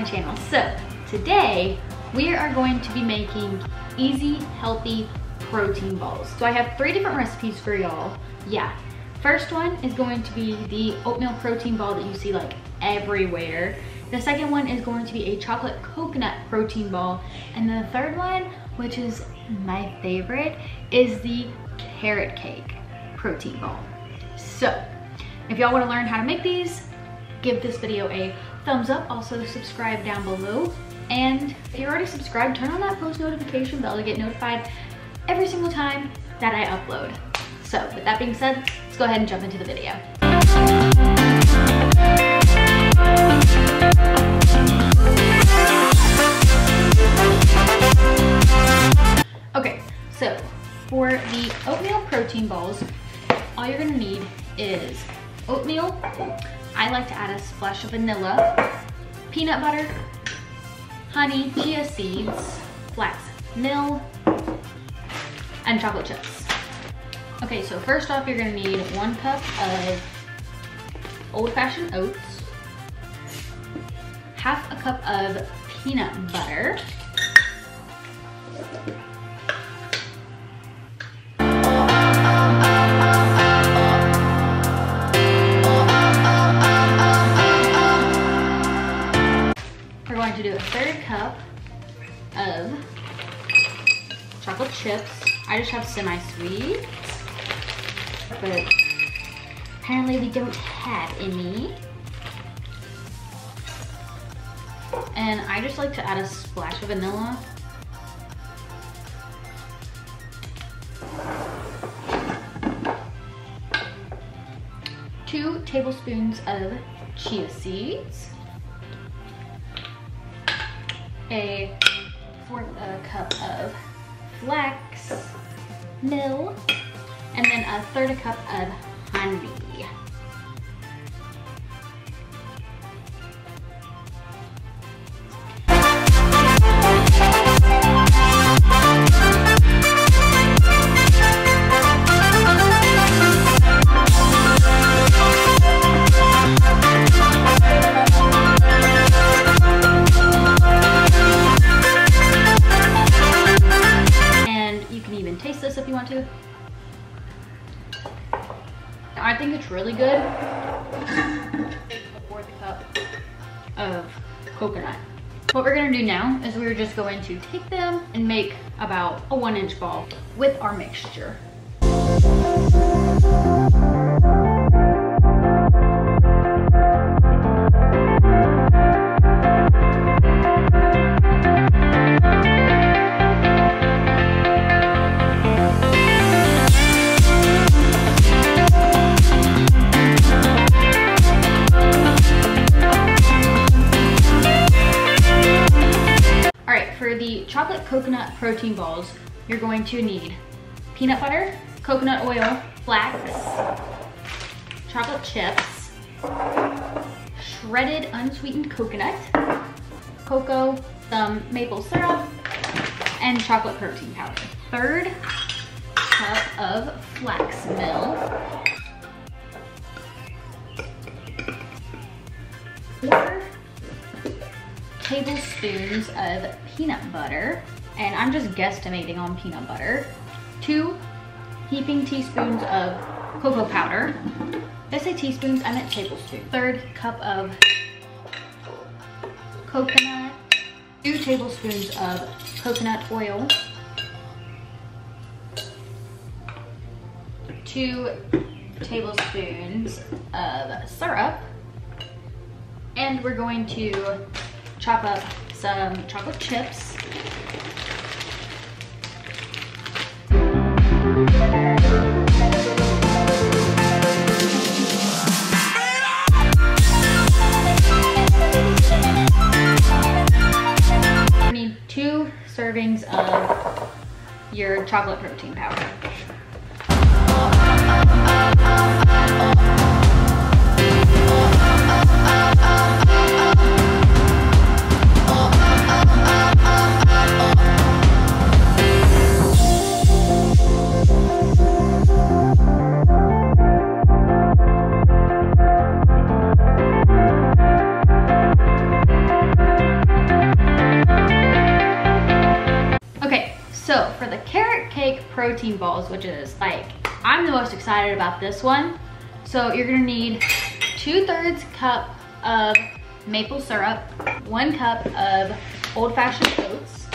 my channel. So today we are going to be making easy, healthy protein balls. So I have 3 different recipes for y'all. Yeah, first one is going to be the oatmeal protein ball that you see like everywhere. The second one is going to be a chocolate coconut protein ball. And then the third one, which is my favorite, is the carrot cake protein ball. So if y'all want to learn how to make these, give this video a thumbs up. Also subscribe down below. And if you're already subscribed, turn on that post notification bell to get notified every single time that I upload. So with that being said, let's go ahead and jump into the video. Okay, so for the oatmeal protein balls, all you're gonna need is oatmeal. I like to add a splash of vanilla, peanut butter, honey, chia seeds, flax meal, and chocolate chips. Okay, so first off, you're gonna need 1 cup of old-fashioned oats, half a cup of peanut butter, we're going to do a 1/3 cup of chocolate chips. I just have semi-sweet, but apparently we don't have any. And I just like to add a splash of vanilla. Two tablespoons of chia seeds. A 1/4 cup of flax meal, and then a 1/3 cup of honey. Taste this if you want to. I think it's really good. 1/4 cup of coconut. What we're gonna do now is we're just going to take them and make about a 1-inch ball with our mixture. For the chocolate coconut protein balls, you're going to need peanut butter, coconut oil, flax, chocolate chips, shredded unsweetened coconut, cocoa, some maple syrup, and chocolate protein powder. 1/3 cup of flax meal, 4 tablespoons of peanut butter, and I'm just guesstimating on peanut butter, 2 heaping teaspoons of cocoa powder. Did I say teaspoons? I meant tablespoons. 1/3 cup of coconut, 2 tablespoons of coconut oil, 2 tablespoons of syrup, and we're going to chop up some chocolate chips. You need 2 servings of your chocolate protein powder. protein balls, which is like, I'm the most excited about this one. So you're gonna need 2/3 cup of maple syrup, 1 cup of old-fashioned oats.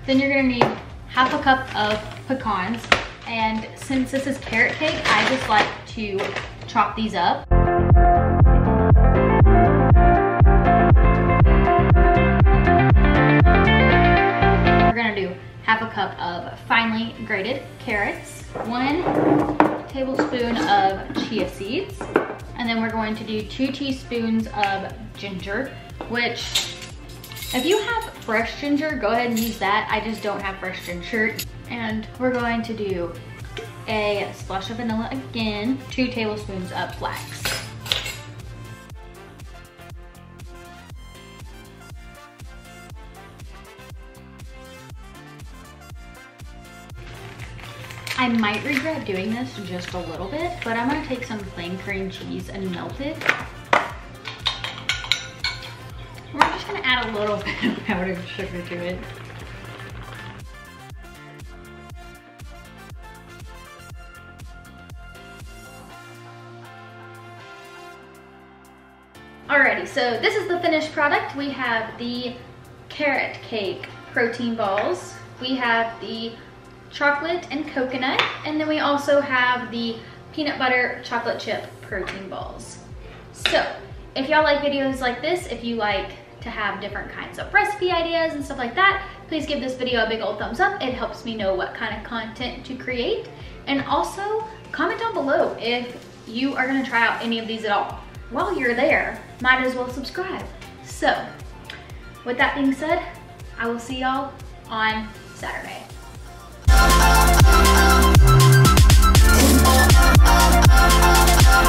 Then you're gonna need 1/2 cup of pecans. And since this is carrot cake, I just like to chop these up. We're gonna do 1/2 cup of finely grated carrots, 1 tablespoon of chia seeds, and then we're going to do 2 teaspoons of ginger, which if you have fresh ginger, go ahead and use that. I just don't have fresh ginger. And we're going to do a splash of vanilla again, 2 tablespoons of flax. I might regret doing this just a little bit, but I'm gonna take some plain cream cheese and melt it. We're just gonna add a little bit of powdered sugar to it. Alrighty, so this is the finished product. We have the carrot cake protein balls. We have the chocolate and coconut, and then we also have the peanut butter chocolate chip protein balls. So if y'all like videos like this, if you like to have different kinds of recipe ideas and stuff like that, please give this video a big old thumbs up. It helps me know what kind of content to create. And also comment down below if you are gonna try out any of these at all. While you're there, might as well subscribe. So with that being said, I will see y'all on Saturday.